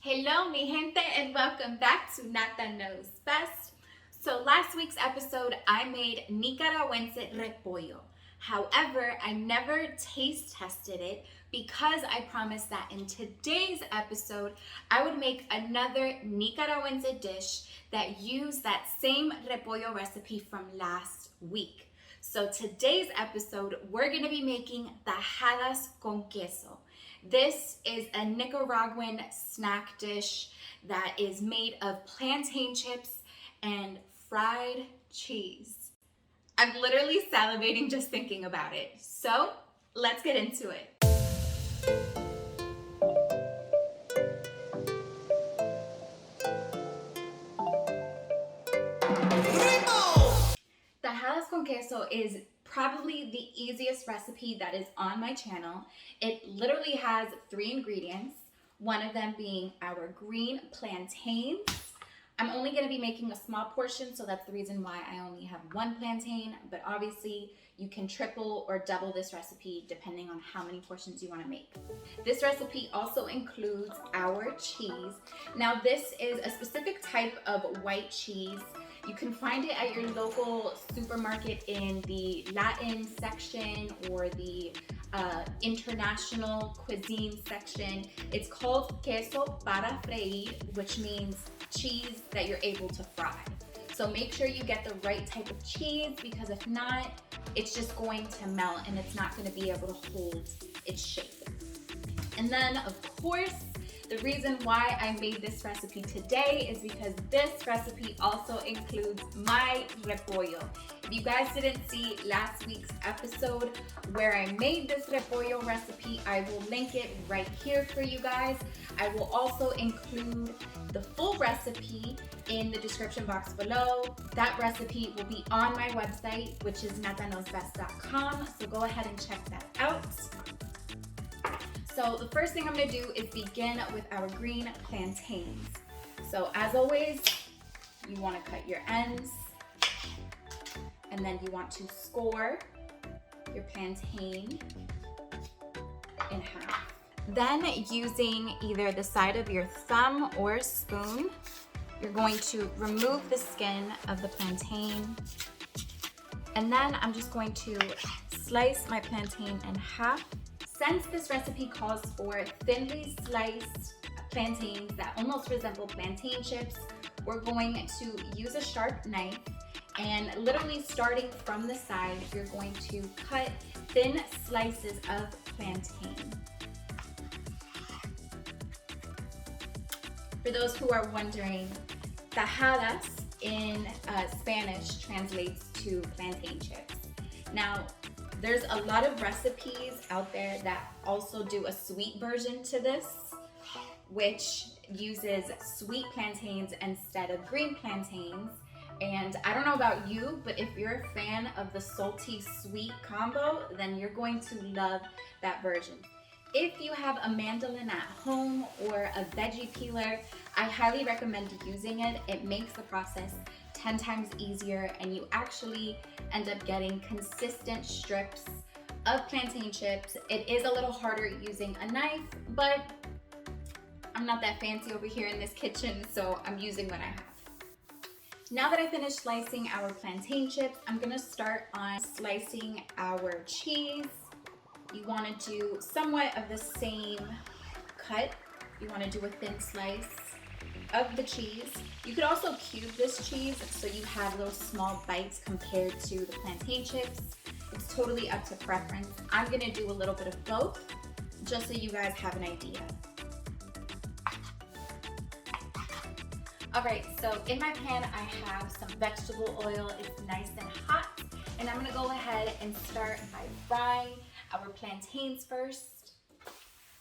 Hello, mi gente, and welcome back to Nata Knows Best. So last week's episode, I made Nicaraguan repollo. However, I never taste tested it because I promised that in today's episode, I would make another Nicaraguan dish that used that same repollo recipe from last week. So today's episode, we're gonna be making Tajadas con Queso. This is a Nicaraguan snack dish that is made of plantain chips and fried cheese. I'm literally salivating just thinking about it. So let's get into it. Tajadas con queso is probably the easiest recipe that is on my channel. It literally has 3 ingredients, one of them being our green plantains. I'm only going to be making a small portion, so that's the reason why I only have 1 plantain, but obviously you can triple or double this recipe depending on how many portions you want to make. This recipe also includes our cheese. Now this is a specific type of white cheese. You can find it at your local supermarket in the Latin section or the international cuisine section. It's called queso para freír, which means cheese that you're able to fry. So make sure you get the right type of cheese, because if not, it's just going to melt and it's not going to be able to hold its shape. And then, of course, the reason why I made this recipe today is because this recipe also includes my repollo. If you guys didn't see last week's episode where I made this repollo recipe, I will link it right here for you guys. I will also include the full recipe in the description box below. That recipe will be on my website, which is nataknowsbest.com, so go ahead and check that out. So the first thing I'm gonna do is begin with our green plantains. So as always, you wanna cut your ends, and then you want to score your plantain in half. Then using either the side of your thumb or spoon, you're going to remove the skin of the plantain. And then I'm just going to slice my plantain in half. Since this recipe calls for thinly sliced plantains that almost resemble plantain chips, we're going to use a sharp knife, and literally starting from the side, you're going to cut thin slices of plantain. For those who are wondering, tajadas in Spanish translates to plantain chips. Now, there's a lot of recipes out there that also do a sweet version to this, which uses sweet plantains instead of green plantains. And I don't know about you, but if you're a fan of the salty sweet combo, then you're going to love that version. If you have a mandolin at home or a veggie peeler, I highly recommend using it. It makes the process 10 times easier, and you actually end up getting consistent strips of plantain chips. It is a little harder using a knife, but I'm not that fancy over here in this kitchen, so I'm using what I have. Now that I finished slicing our plantain chips, I'm gonna start on slicing our cheese. You wanna do somewhat of the same cut. You wanna do a thin slice of the cheese. You could also cube this cheese so you have those small bites compared to the plantain chips. It's totally up to preference. I'm gonna do a little bit of both just so you guys have an idea. Alright, so in my pan I have some vegetable oil. It's nice and hot, and I'm gonna go ahead and start by frying our plantains first.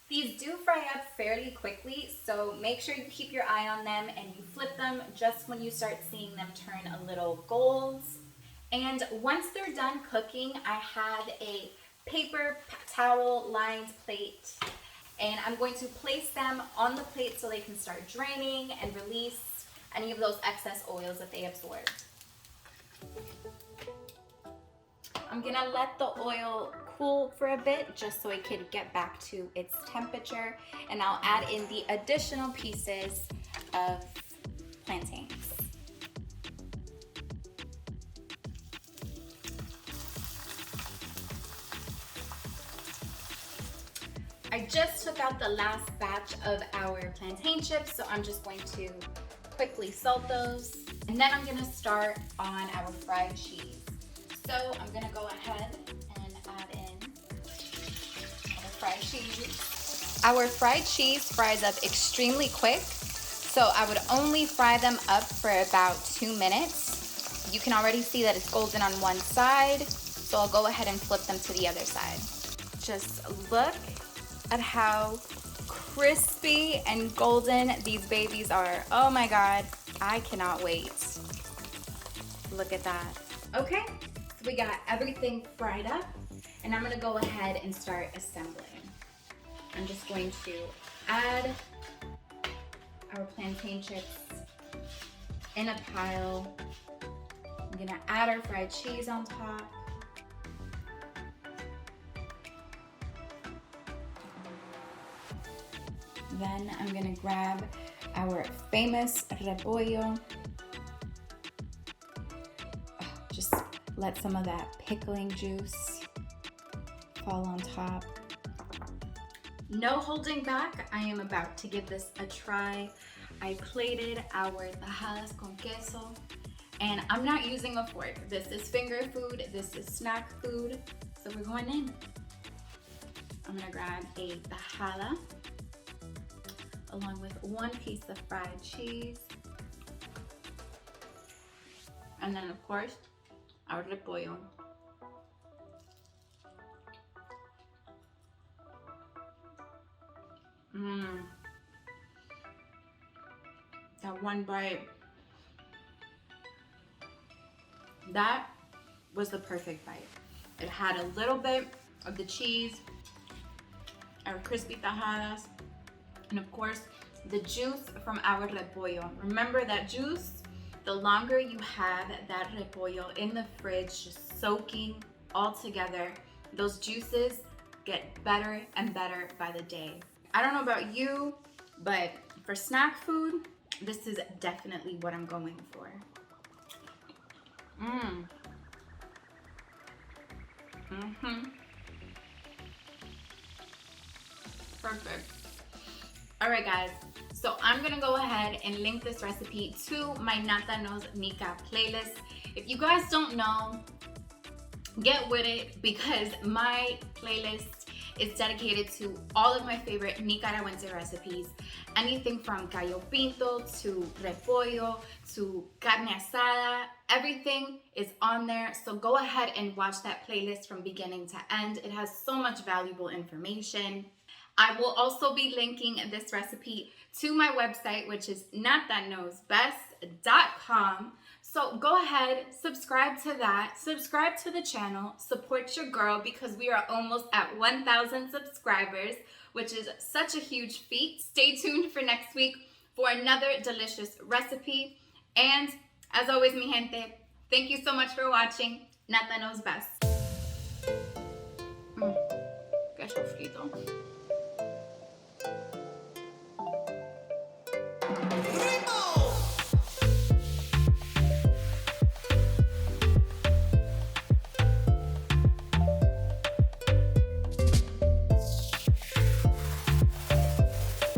These do fry up fairly quickly, so make sure you keep your eye on them and you flip them just when you start seeing them turn a little gold. And once they're done cooking, I have a paper towel lined plate, and I'm going to place them on the plate so they can start draining and release any of those excess oils that they absorb. I'm gonna let the oil cool for a bit just so it could get back to its temperature. And I'll add in the additional pieces of plantains. I just took out the last batch of our plantain chips, so I'm just going to quickly salt those. And then I'm gonna start on our fried cheese. So I'm gonna go ahead and add in our fried cheese. Our fried cheese fries up extremely quick, so I would only fry them up for about 2 minutes. You can already see that it's golden on one side, so I'll go ahead and flip them to the other side. Just look at how crispy and golden these babies are. Oh my God, I cannot wait. Look at that. Okay, so we got everything fried up, and I'm gonna go ahead and start assembling. I'm just going to add our plantain chips in a pile. I'm gonna add our fried cheese on top. Then I'm gonna grab our famous repollo. Just let some of that pickling juice fall on top. No holding back, I am about to give this a try. I plated our tajadas con queso, and I'm not using a fork. This is finger food, this is snack food, so we're going in. I'm gonna grab a tajada along with 1 piece of fried cheese. And then of course, our repollo. That one bite. That was the perfect bite. It had a little bit of the cheese, our crispy tajadas, and of course, the juice from our repollo. Remember that juice, the longer you have that repollo in the fridge, just soaking all together, those juices get better and better by the day. I don't know about you, but for snack food, this is definitely what I'm going for. Perfect. All right, guys, so I'm gonna go ahead and link this recipe to my Nata Knows Nica playlist. If you guys don't know, get with it, because my playlist is dedicated to all of my favorite Nicaraguan recipes. Anything from gallo pinto to repollo to carne asada, everything is on there. So go ahead and watch that playlist from beginning to end. It has so much valuable information. I will also be linking this recipe to my website, which is notthatknowsbest.com. So go ahead, subscribe to that, subscribe to the channel, support your girl, because we are almost at 1,000 subscribers, which is such a huge feat. Stay tuned for next week for another delicious recipe. And as always, mi gente, thank you so much for watching. Nata Knows Best. Queso frito.